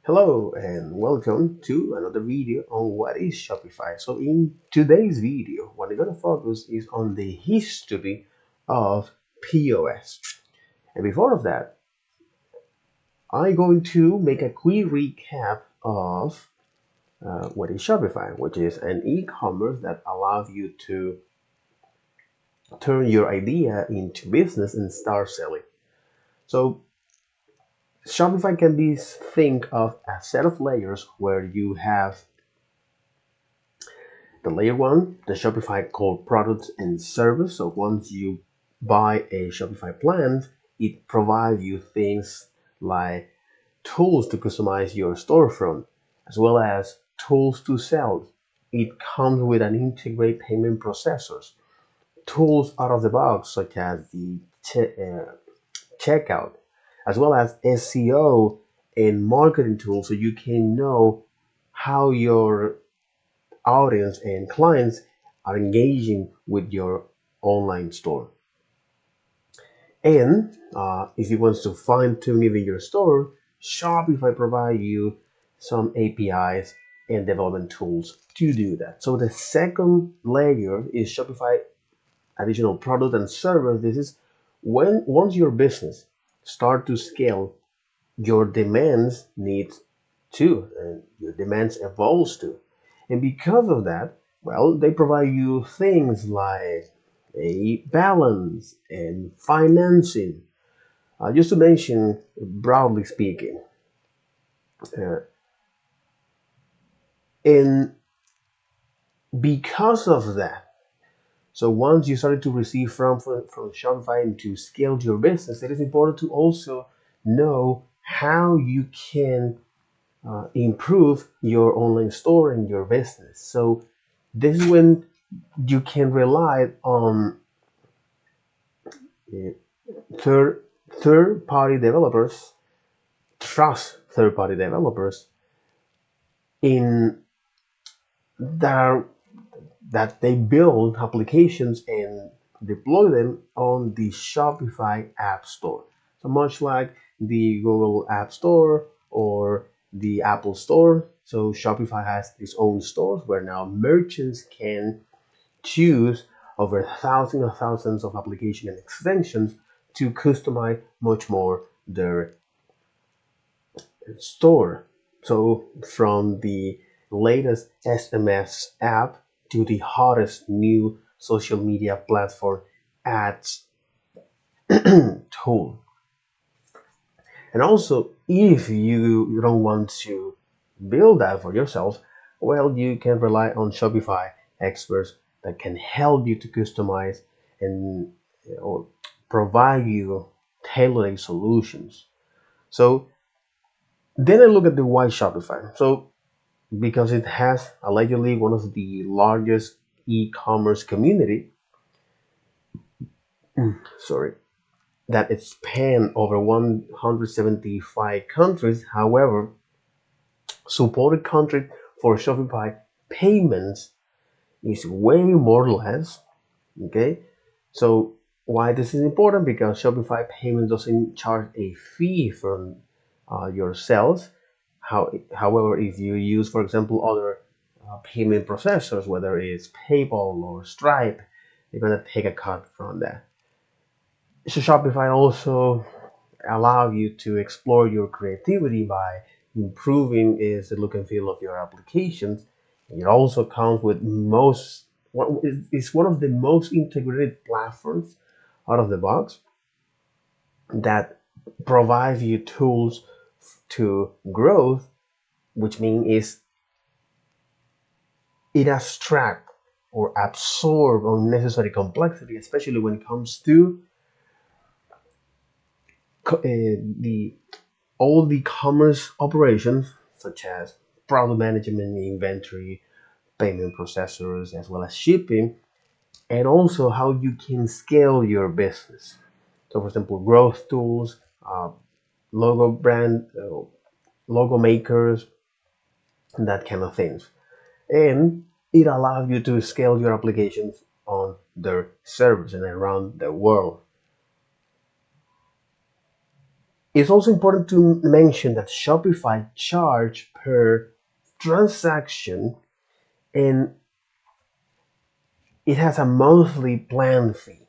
Hello and welcome to another video on what is Shopify. So in today's video, what we're going to focus is on the history of POS. And before of that, I'm going to make a quick recap of what is Shopify, which is an e-commerce that allows you to turn your idea into business and start selling. So Shopify can be think of a set of layers where you have the layer one, the Shopify core products and service. So once you buy a Shopify plan, it provides you things like tools to customize your storefront, as well as tools to sell. It comes with an integrated payment processors, tools out of the box such as the checkout, as well as SEO and marketing tools, so you can know how your audience and clients are engaging with your online store. And if you want to fine tune even your store, Shopify provide you some APIs and development tools to do that. So the second layer is Shopify additional product and service. This is when once your business start to scale, your demands needs too, and your demands evolves too. And because of that, well, they provide you things like a balance and financing. Just to mention, broadly speaking, uh, and because of that, so once you started to receive from Shopify and to scale your business, it is important to also know how you can improve your online store and your business. So this is when you can rely on uh, third third party developers, trust third party developers in that that they build applications and deploy them on the Shopify App Store. So much like the Google App Store or the Apple Store. So Shopify has its own stores where now merchants can choose over thousands and thousands of applications and extensions to customize much more their store. So from the latest SMS app to the hottest new social media platform ads tool. And also, if you don't want to build that for yourself, well, you can rely on Shopify experts that can help you to customize and or provide you tailored solutions. So then I look at the why Shopify. So because it has allegedly one of the largest e-commerce community, sorry, that it span over 175 countries. However, supported country for Shopify payments is way more or less. Okay, so why this is important? Because Shopify payments doesn't charge a fee from your sales. However, if you use, for example, other payment processors, whether it's PayPal or Stripe, they're gonna take a cut from that. So Shopify also allow you to explore your creativity by improving is the look and feel of your applications. It also comes with it's one of the most integrated platforms out of the box that provides you tools to growth, which means is it abstract or absorb unnecessary complexity, especially when it comes to the all the commerce operations such as product management, inventory, payment processors, as well as shipping, and also how you can scale your business. So, for example, growth tools, logo brand, logo makers, that kind of things. And it allows you to scale your applications on their servers and around the world. It's also important to mention that Shopify charge per transaction, and it has a monthly plan fee.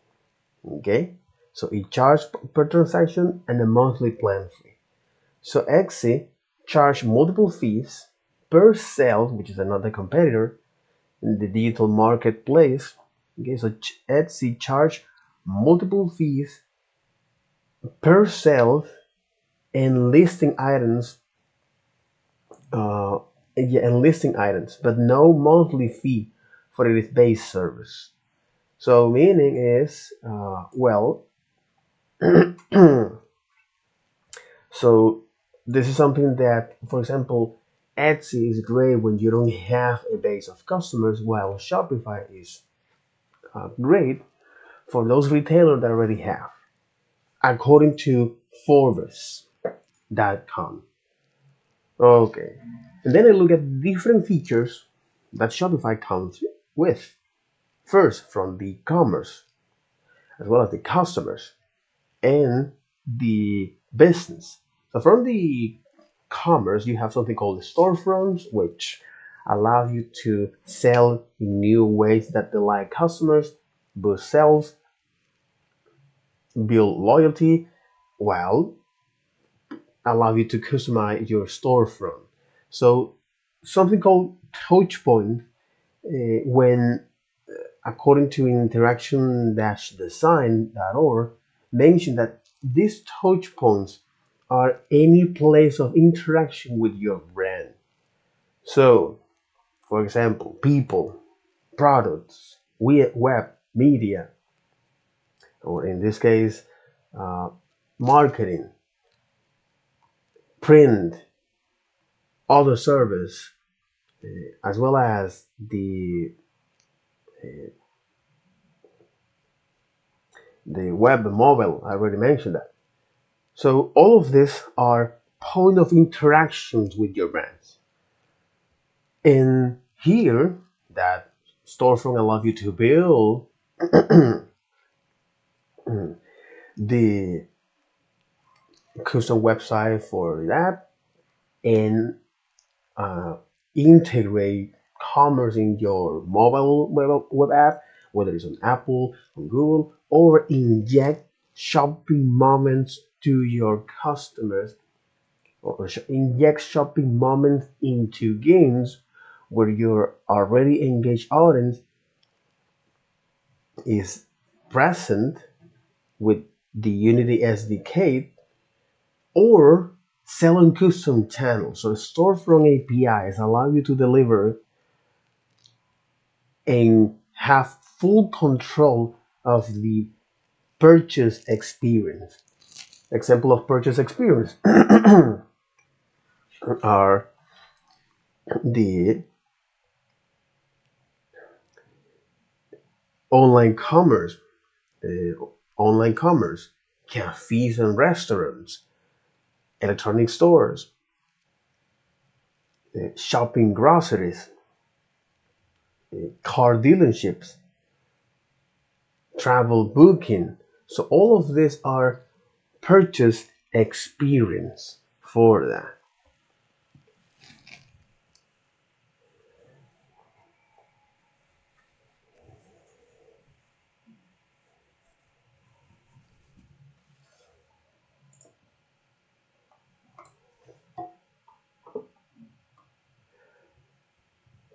Okay, so it charges per transaction and a monthly plan fee. So Etsy charge multiple fees per sale, which is another competitor in the digital marketplace. Okay, so Etsy charge multiple fees per sale and listing items, uh, yeah, and listing items, but no monthly fee for its base service. So meaning is, so this is something that, for example, Etsy is great when you don't have a base of customers, while Shopify is great for those retailers that already have, according to Forbes.com. Okay, and then I look at different features that Shopify comes with. First, from the commerce, as well as the customers and the business. So from the commerce, you have something called the storefronts, which allow you to sell in new ways that delight customers, boost sales, build loyalty, while allow you to customize your storefront. So something called touch point, when according to interaction-design.org, mention that these touch points are any place of interaction with your brand. So, for example, people, products, web, media, or in this case, uh, marketing, print, other service, as well as the web and mobile. I already mentioned that. So all of these are point of interactions with your brands. And here, that storefront allows you to build the custom website for that and uh, integrate commerce in your mobile web app, whether it's on Apple, on Google, or inject shopping moments to your customers, or inject shopping moments into games where your already engaged audience is present with the Unity SDK, or sell on custom channels. So storefront APIs allow you to deliver and have full control of the purchase experience. Example of purchase experience are the online commerce, uh, online commerce, cafes and restaurants, electronic stores, shopping groceries, car dealerships, travel booking. So all of these are purchase experience for that.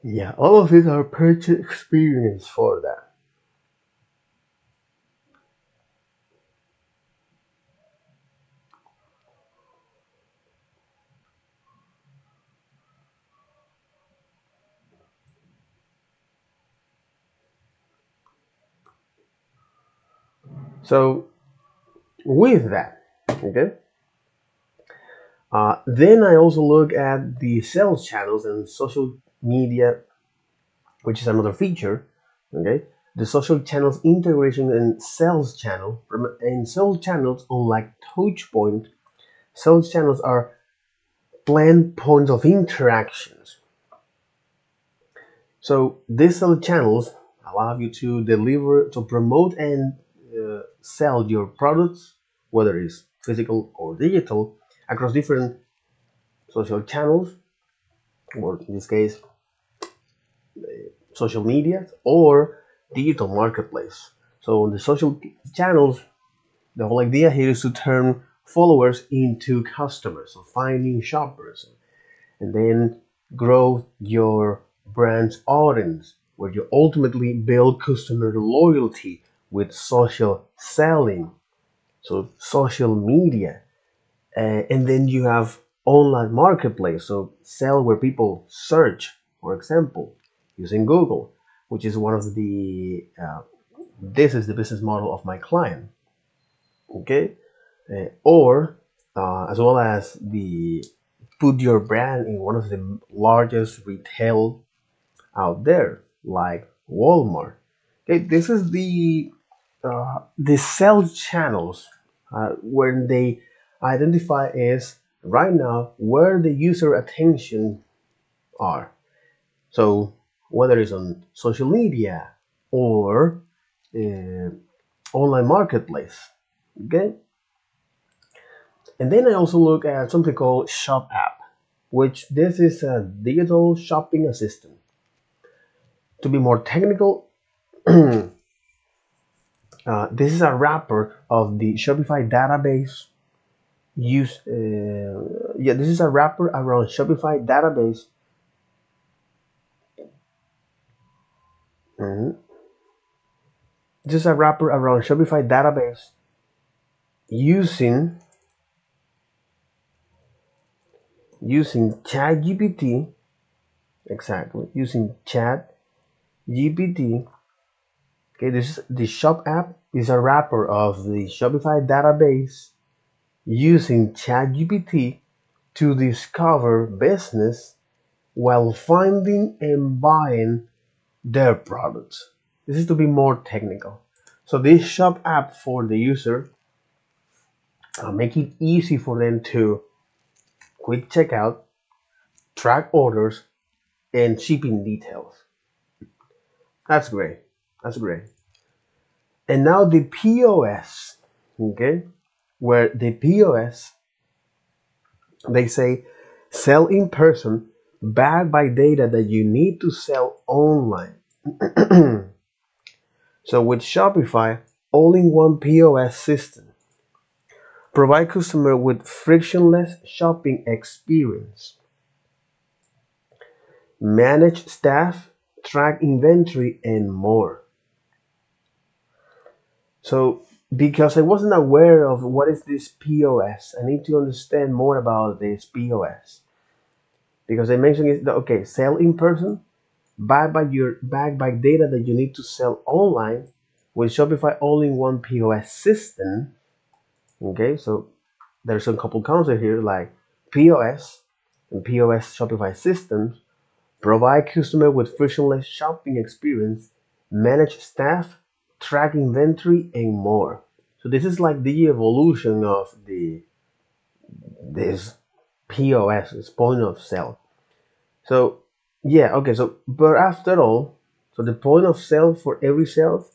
Yeah, all of these are purchase experience for that. So with that, okay. Then I also look at the sales channels and social media, which is another feature. Okay, the social channels integration and sales channel. And sales channels, unlike touchpoint, sales channels are planned points of interactions. So these sales channels allow you to deliver, to promote and sell your products, whether it's physical or digital, across different social channels, or in this case, social media or digital marketplace. So on the social channels, the whole idea here is to turn followers into customers, so finding shoppers, and then grow your brand's audience, where you ultimately build customer loyalty with social selling, so social media. And then you have online marketplace, so sell where people search, for example, using Google, which is one of the this is the business model of my client. Okay, or as well as the put your brand in one of the largest retail out there, like Walmart. Okay, this is the sales channels when they identify as right now where the user attention are. So whether it's on social media or uh, online marketplace. Okay, and then I also look at something called Shop App, which this is a digital shopping assistant. To be more technical, this is a wrapper of the Shopify database. This is a wrapper around Shopify database. Mhm. This is a wrapper around Shopify database using ChatGPT. Exactly, using ChatGPT. Okay, this is the Shop app is a wrapper of the Shopify database using ChatGPT to discover business while finding and buying their products. This is to be more technical. So this Shop app for the user make it easy for them to quick checkout, track orders, and shipping details. That's great. That's great. And now the POS, okay, where the POS they say sell in person backed by data that you need to sell online. So with Shopify, all-in-one POS system, provide customer with frictionless shopping experience, manage staff, track inventory, and more. So because I wasn't aware of what is this POS, I need to understand more about this POS. Because I mentioned is that okay, sell in person, backed by data that you need to sell online with Shopify all-in-one POS system. Okay, so there's a couple concepts here like POS and POS Shopify systems provide customer with frictionless shopping experience, manage staff, track inventory, and more. So this is like the evolution of this POS, this point of sale. So yeah, okay. So but after all, so the point of sale for every sales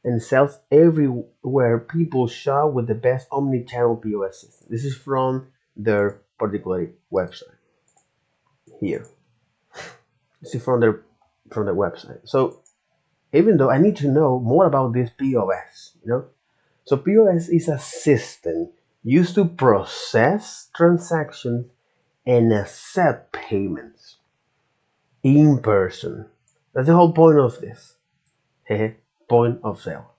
and sells everywhere people shop with the best omni-channel POS system. This is from their particular website here. This is from their website. So even though I need to know more about this POS, so POS is a system used to process transactions and accept payments in person. That's the whole point of this. Point of sale.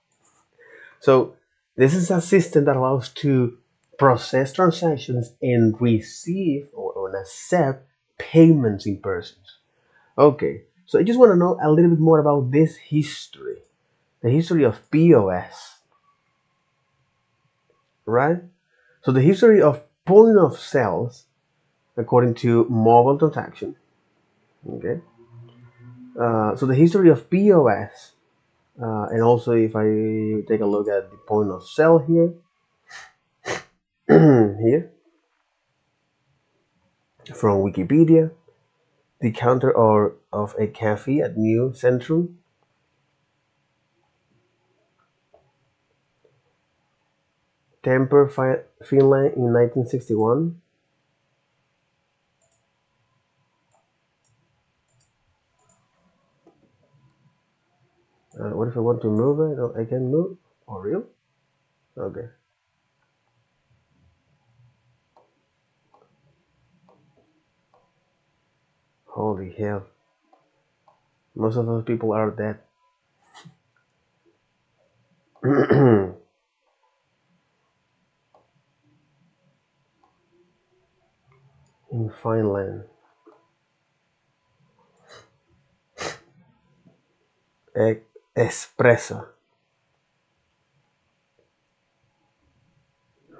So this is a system that allows to process transactions and receive or accept payments in person. Okay, so I just want to know a little bit more about this history, the history of POS, right? So the history of point of sales, according to mobile transaction. Okay, so the history of POS, and also if I take a look at the point of sale here, here from Wikipedia, the counter or of a cafe at New Centrum. Temper, Finland in 1961. What if I want to move it? Oh, I can move. For real? Okay. Holy hell. Most of those people are dead. In Finland. Espresso.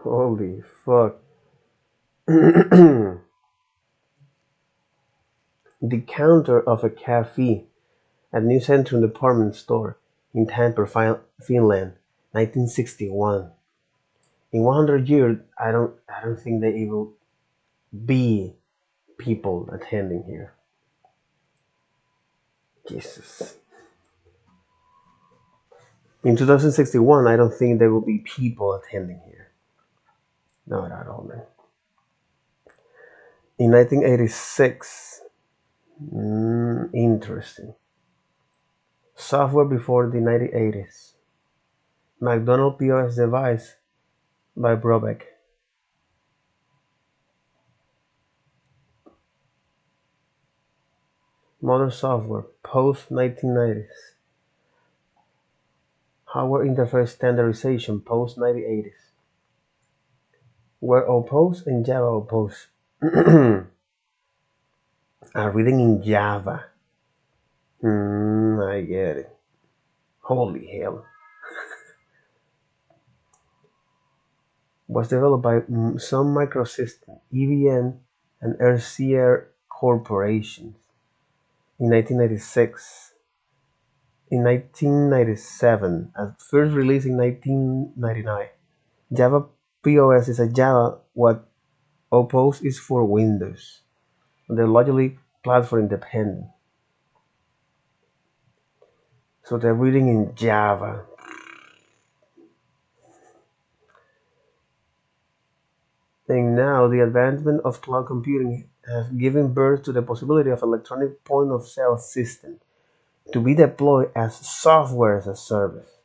Holy fuck. The counter of a cafe at New Centrum department store in Tampere, Finland, 1961. In 100 years, I don't think there will be people attending here. Jesus. In 2061, I don't think there will be people attending here. Not at all, man. In 1986, interesting. Software before the 1980s. McDonald POS device by Brobeck. Modern software post 1990s. Hardware interface standardization post 1980s. Were opposed and Java opposed. Are reading in Java. I get it. Holy hell. Was developed by Sun Microsystems, EVN, and RCR corporations in 1996. In 1997, at first released in 1999, Java POS is a Java what Opus is for Windows. They're largely platform independent. So they're reading in Java. And now the advancement of cloud computing has given birth to the possibility of electronic point of sale system to be deployed as software as a service,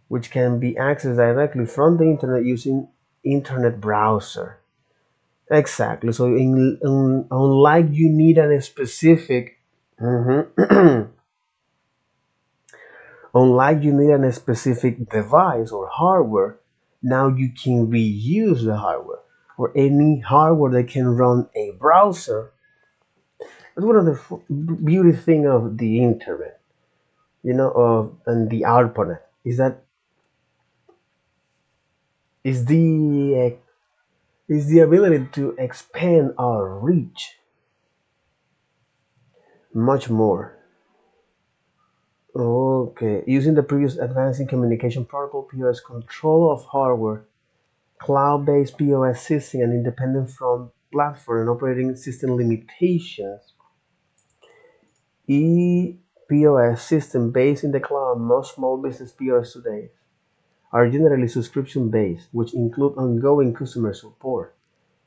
which can be accessed directly from the internet using internet browser. Exactly. So unlike you need a specific Mhm. Unlike you need a specific device or hardware, now you can reuse the hardware or any hardware that can run a browser. That's one of the beauty thing of the internet, of and the ARPANET is that is the ability to expand our reach much more. Okay, using the previous advancing communication protocol, POS control of hardware, cloud-based POS system, and independent from platform and operating system limitations. E-POS system based in the cloud. Most small business POS today are generally subscription-based, which include ongoing customer support.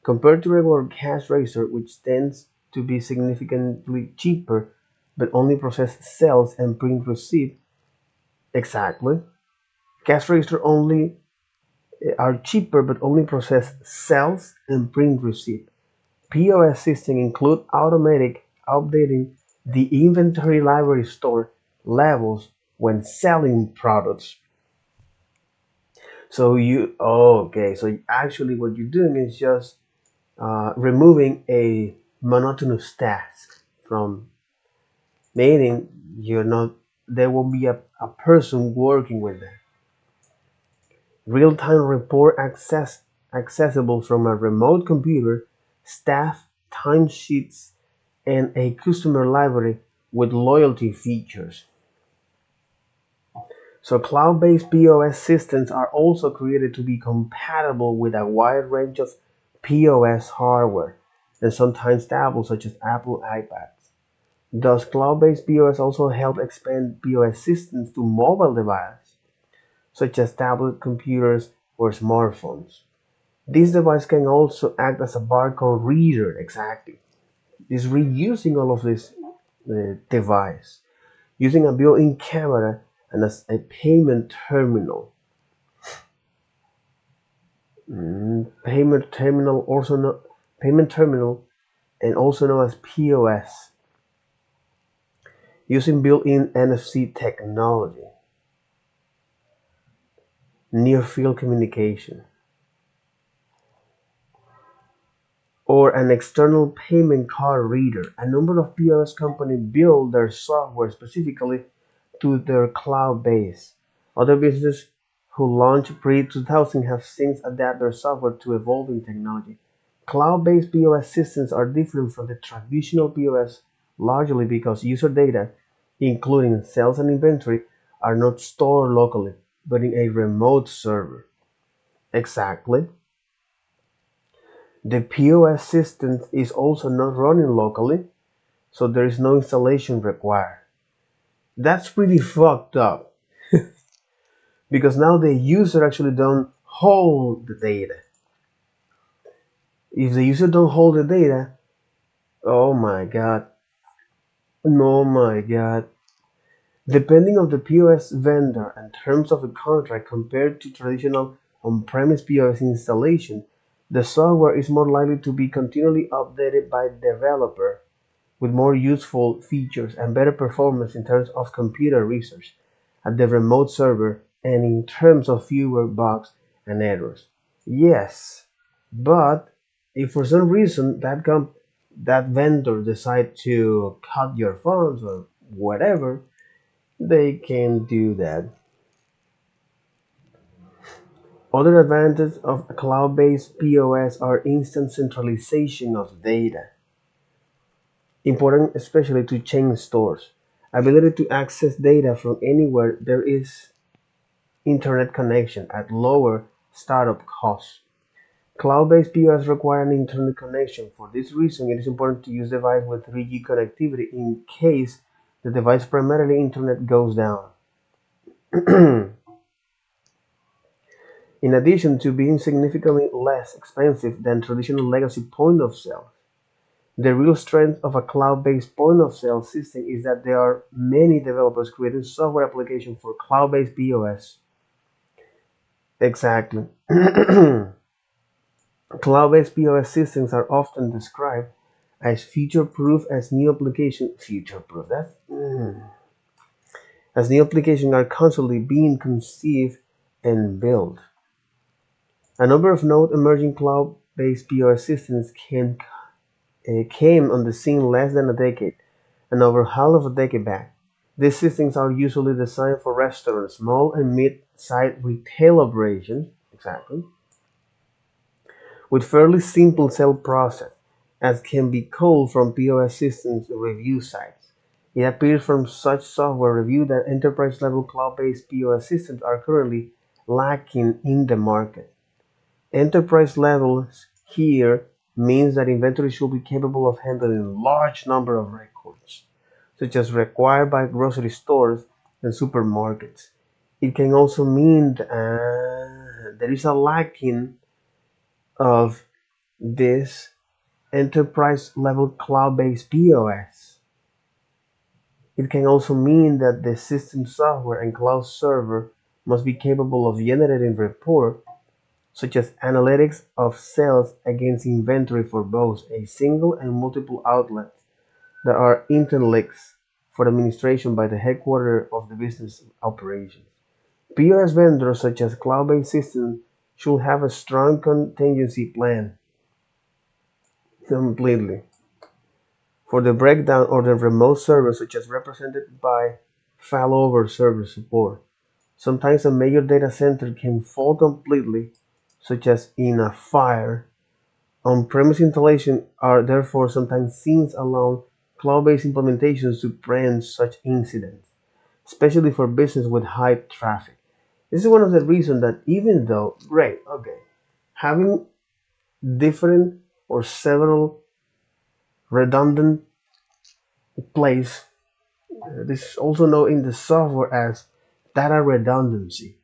Compared to regular cash register, which tends to be significantly cheaper, but only process sales and print receipt. Exactly. Cash register only are cheaper, but only process sales and print receipt. POS system include automatic updating the inventory library store levels when selling products. So okay, so actually what you're doing is just removing a monotonous task from, meaning you're not, there will be a person working with that. Real-time report accessible from a remote computer, staff, timesheets, and a customer library with loyalty features. So cloud-based POS systems are also created to be compatible with a wide range of POS hardware and sometimes tablets such as Apple iPads. Does cloud-based POS also help expand POS systems to mobile devices such as tablet computers or smartphones. This device can also act as a barcode reader, exactly. It's reusing all of this device, using a built-in camera and as a payment terminal. Payment terminal, payment terminal, and also known as POS, using built-in NFC technology, near-field communication, or an external payment card reader. A number of POS companies build their software specifically to their cloud base. Other businesses who launched pre-2000 have since adapted their software to evolving technology. Cloud-based POS systems are different from the traditional POS largely because user data, including sales and inventory, are not stored locally, but in a remote server. Exactly. The POS system is also not running locally, so there is no installation required. That's pretty fucked up because now the user actually don't hold the data. If the user don't hold the data, oh my god, oh my god. Depending on the POS vendor and terms of the contract compared to traditional on-premise POS installation, the software is more likely to be continually updated by the developer with more useful features and better performance in terms of computer research at the remote server and in terms of fewer bugs and errors. Yes, but if for some reason that vendor decide to cut your funds or whatever, they can do that. Other advantages of cloud-based POS are instant centralization of data, important especially to chain stores, ability to access data from anywhere there is internet connection at lower startup costs. Cloud-based POS require an internet connection. For this reason, it is important to use device with 3G connectivity in case the device primarily internet goes down. In addition to being significantly less expensive than traditional legacy point of sale, the real strength of a cloud-based point of sale system is that there are many developers creating software applications for cloud-based POS. Exactly. Cloud-based POS systems are often described as future-proof as new application future-proof. As new applications are constantly being conceived and built. A number of node emerging cloud-based POS systems came on the scene less than a decade and over half of a decade back. These systems are usually designed for restaurants, small and mid-sized retail operations, exactly, with fairly simple sale process, as can be called from POS systems review sites. It appears from such software review that enterprise-level cloud-based POS systems are currently lacking in the market. Enterprise levels here means that inventory should be capable of handling large number of records, such as required by grocery stores and supermarkets. It can also mean there is a lacking of this enterprise level cloud-based POS. It can also mean that the system software and cloud server must be capable of generating reports such as analytics of sales against inventory for both a single and multiple outlets that are interlinked for administration by the headquarters of the business operations. POS vendors such as cloud-based systems should have a strong contingency plan completely for the breakdown or the remote server such as represented by failover server support. Sometimes a major data center can fall completely, such as in a fire. On-premise installations are therefore sometimes seen along cloud-based implementations to prevent such incidents, especially for business with high traffic. This is one of the reasons that even though, great, okay, having different or several redundant plays, this is also known in the software as data redundancy.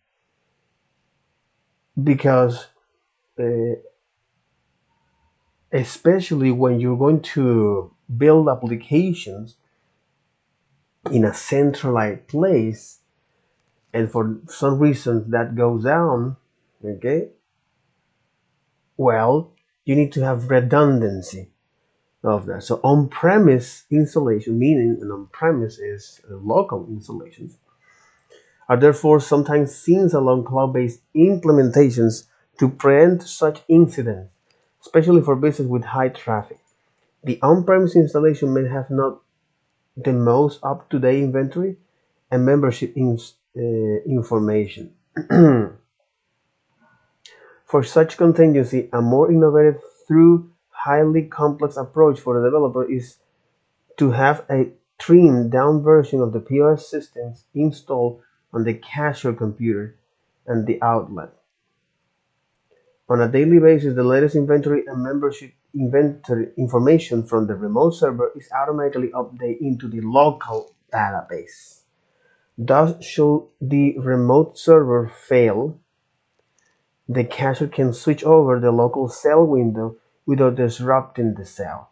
because uh, especially when you're going to build applications in a centralized place, and for some reason that goes down, okay, well, you need to have redundancy of that. So on-premise installation, meaning an on-premise is local installations, are therefore sometimes seen along cloud-based implementations to preempt such incidents, especially for business with high traffic. The on-premise installation may have not the most up-to-date inventory and membership information. For such contingency, a more innovative through highly complex approach for the developer is to have a trimmed down version of the POS systems installed on the cashier computer and the outlet. On a daily basis, the latest inventory and membership inventory information from the remote server is automatically updated into the local database. Thus, should the remote server fail, the cashier can switch over the local cell window without disrupting the cell.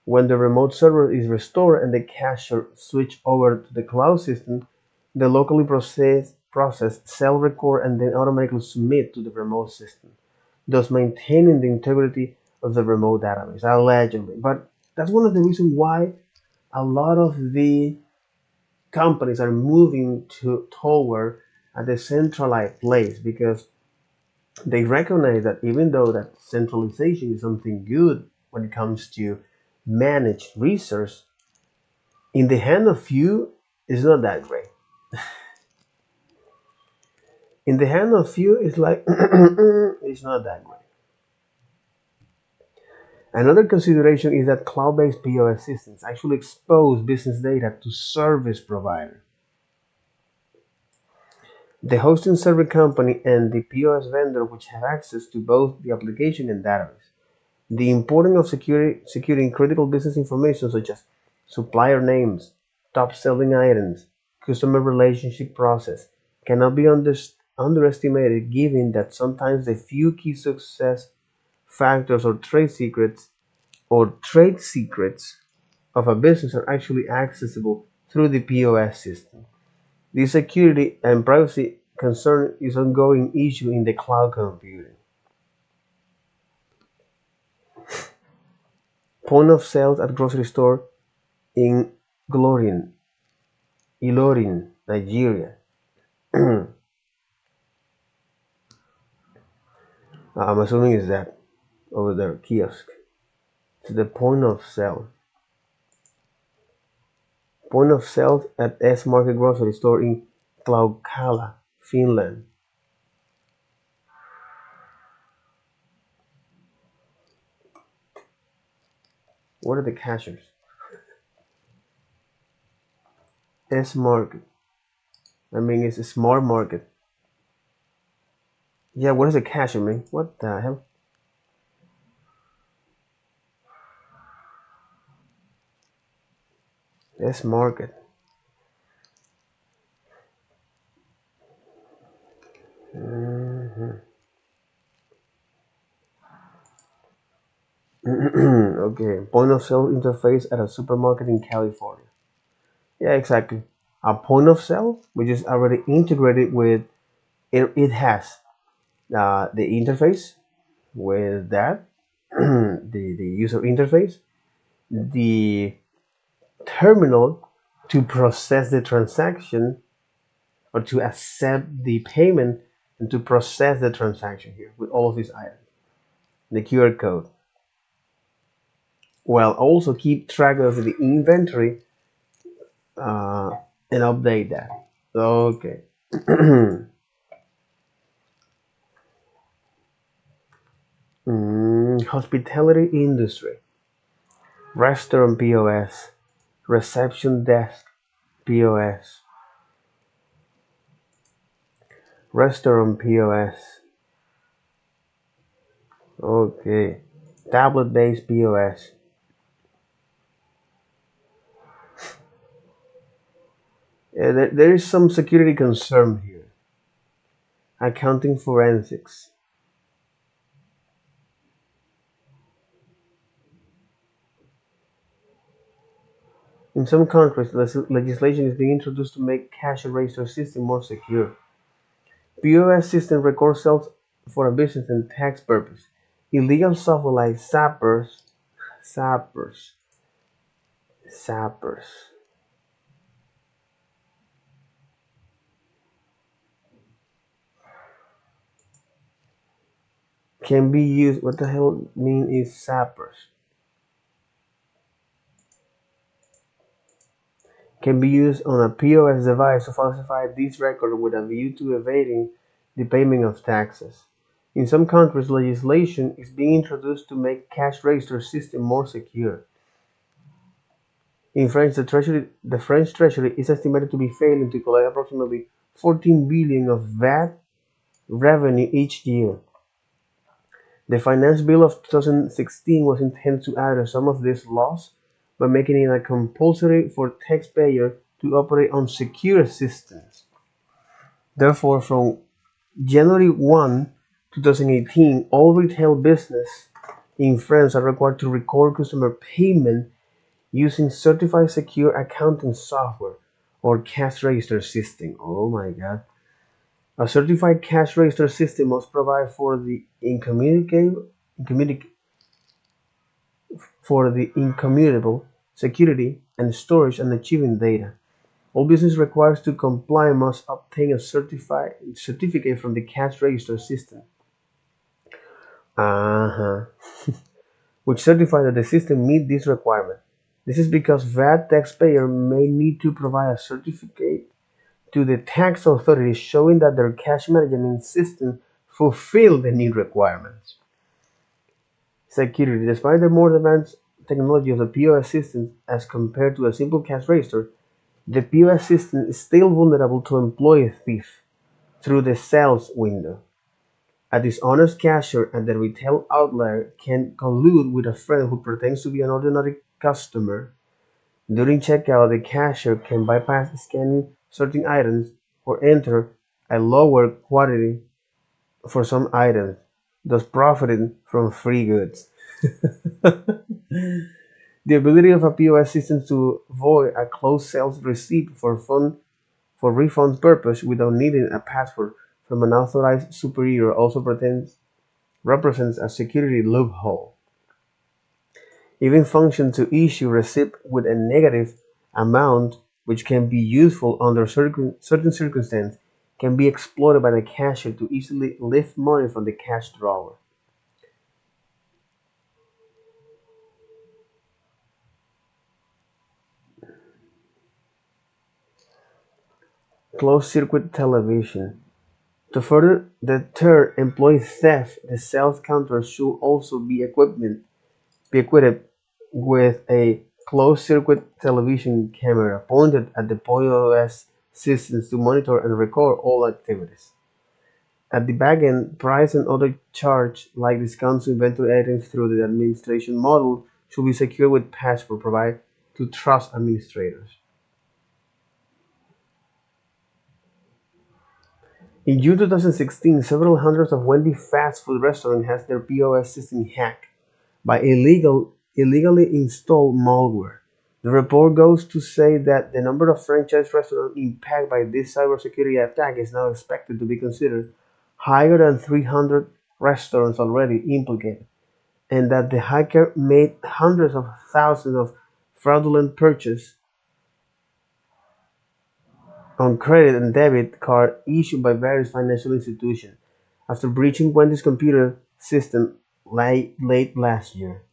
When the remote server is restored and the cashier switch over to the cloud system, the locally processed cell record and then automatically submit to the remote system, thus maintaining the integrity of the remote database, allegedly. But that's one of the reasons why a lot of the companies are moving toward a decentralized place, because they recognize that even though that centralization is something good when it comes to manage resource, in the hand of few is not that great. In the hand of few, it's like it's not that great. Another consideration is that cloud-based POS systems actually expose business data to service provider, the hosting server company, and the POS vendor, which have access to both the application and database. The importance of securing critical business information such as supplier names, top-selling items, customer relationship process cannot be underestimated, given that sometimes the few key success factors or trade secrets of a business are actually accessible through the POS system. This security and privacy concern is an ongoing issue in the cloud computing. Point of sales at grocery store in Glorin, Ilorin, Nigeria. I'm assuming is that over there, kiosk. It's the point of sale. Point of sale at S Market grocery store in Klaukala, Finland. What are the cashiers? S Market. I mean, it's a smart market. Yeah, what is a cashier, man? What the hell? S Market. Mhm. Okay, point of sale interface at a supermarket in California. Yeah, exactly. A point of sale, which is already integrated with it has the interface with that, the user interface, the terminal to process the transaction or to accept the payment and to process the transaction here with all of these items, the QR code, while also keep track of the inventory uh, and update that. Okay. Hospitality industry, restaurant POS, reception desk POS, restaurant POS. Okay. Tablet based POS. There is some security concern here. accounting forensics. In some countries, legislation is being introduced to make cash register system more secure. POS system record sales for a business and tax purpose. Illegal software like zappers, zappers can be used. What the hell mean is zappers? Can be used on a POS device to falsify this record with a view to evading the payment of taxes. In some countries, legislation is being introduced to make cash register system more secure. In France, the French Treasury is estimated to be failing to collect approximately 14 billion of VAT revenue each year. The Finance Bill of 2016 was intended to address some of this loss by making it compulsory for taxpayers to operate on secure systems. Therefore, from January 1, 2018, all retail businesses in France are required to record customer payment using certified secure accounting software or cash register system. Oh my God. A certified cash register system must provide for the incommutable security and storage and achieving data. All business requires to comply must obtain a certificate from the cash register system, uh-huh, which certifies that the system meets this requirement. This is because VAT taxpayer may need to provide a certificate to the tax authorities showing that their cash management system fulfill the new requirements. Security. Despite the more advanced technology of the POS system as compared to a simple cash register, the POS system is still vulnerable to employee theft through the sales window. A dishonest cashier at the retail outlet can collude with a friend who pretends to be an ordinary customer. During checkout, the cashier can bypass scanning certain items or enter a lower quantity for some items, thus profiting from free goods. The ability of a POS system to void a closed sales receipt for refund purpose without needing a password from an authorized superior also represents a security loophole. Even function to issue receipt with a negative amount, which can be useful under certain circumstances, can be exploited by the cashier to easily lift money from the cash drawer. Closed circuit television. To further deter employee theft, the sales counter should also be equipped with a closed-circuit television camera pointed at the POS systems to monitor and record all activities. At the back end, price and other charges like discounts to inventory items through the administration model should be secured with password provided to trust administrators. In June 2016, several hundreds of Wendy's fast food restaurants had their POS system hacked by illegally installed malware. The report goes to say that the number of franchise restaurants impacted by this cybersecurity attack is now expected to be considered higher than 300 restaurants already implicated, and that the hacker made hundreds of thousands of fraudulent purchases on credit and debit card issued by various financial institutions after breaching Wendy's computer system late last year.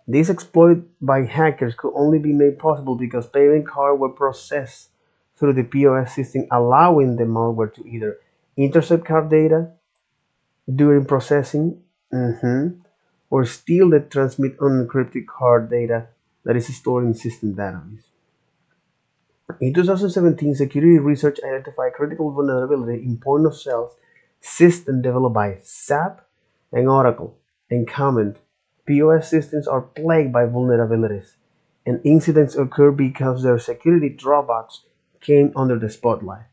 This exploit by hackers could only be made possible because payment cards were processed through the POS system, allowing the malware to either intercept card data during processing, or steal and transmit unencrypted card data that is stored in system database. In 2017, security research identified critical vulnerability in point-of-sale system developed by SAP and Oracle, and comment POS systems are plagued by vulnerabilities, and incidents occur because their security drawbacks came under the spotlight.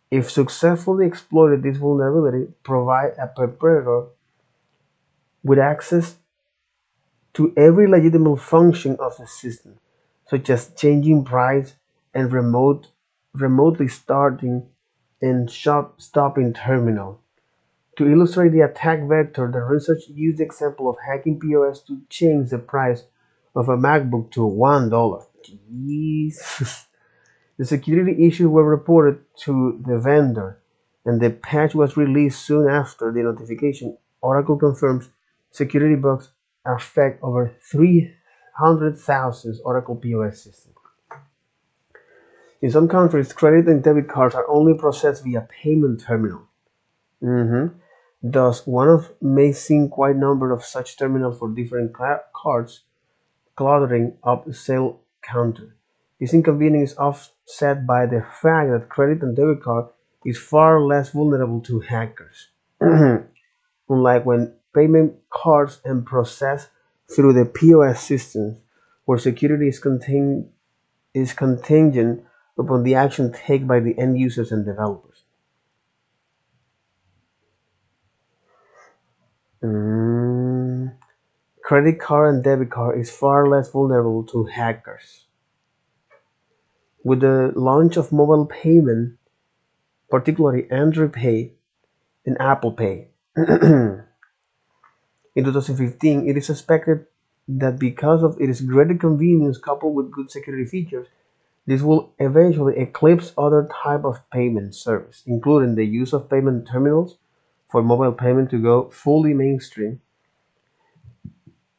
If successfully exploited, this vulnerability provide a perpetrator with access to every legitimate function of the system, such as changing price and remotely starting and stopping terminal. To illustrate the attack vector, the research used the example of hacking POS to change the price of a MacBook to $1. Jeez. The security issues were reported to the vendor, and the patch was released soon after the notification. Oracle confirms security bugs affect over 300,000 Oracle POS systems. In some countries, credit and debit cards are only processed via payment terminal. Thus, one of may seem quite number of such terminals for different cards, cluttering up the sale counter. This inconvenience is offset by the fact that credit and debit card is far less vulnerable to hackers, unlike when payment cards and processed through the POS systems, where security is contingent upon the action taken by the end users and developers. Mm, Credit card and debit card is far less vulnerable to hackers. With the launch of mobile payment, particularly Android Pay and Apple Pay, in 2015, it is suspected that because of its greater convenience coupled with good security features, this will eventually eclipse other types of payment service, including the use of payment terminals for mobile payment to go fully mainstream.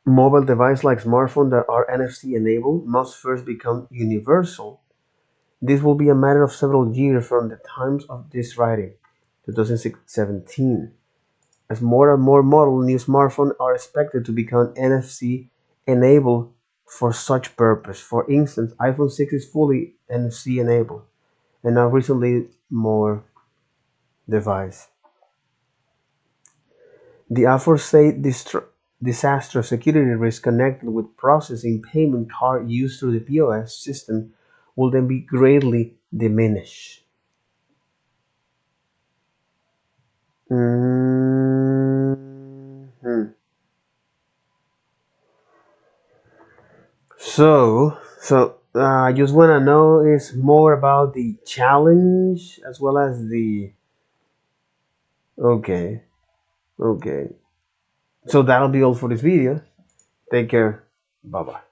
Mobile devices like smartphones that are NFC enabled must first become universal. This will be a matter of several years from the time of this writing, 2017, as more and more model new smartphones are expected to become NFC enabled for such purpose. For instance, iPhone 6 is fully NFC enabled, and now recently more device. The aforesaid disaster security risk connected with processing payment card used through the POS system will then be greatly diminished. Mhm. So I just want to know is more about the challenge as well as the. Okay, okay. So that'll be all for this video. Take care. Bye bye.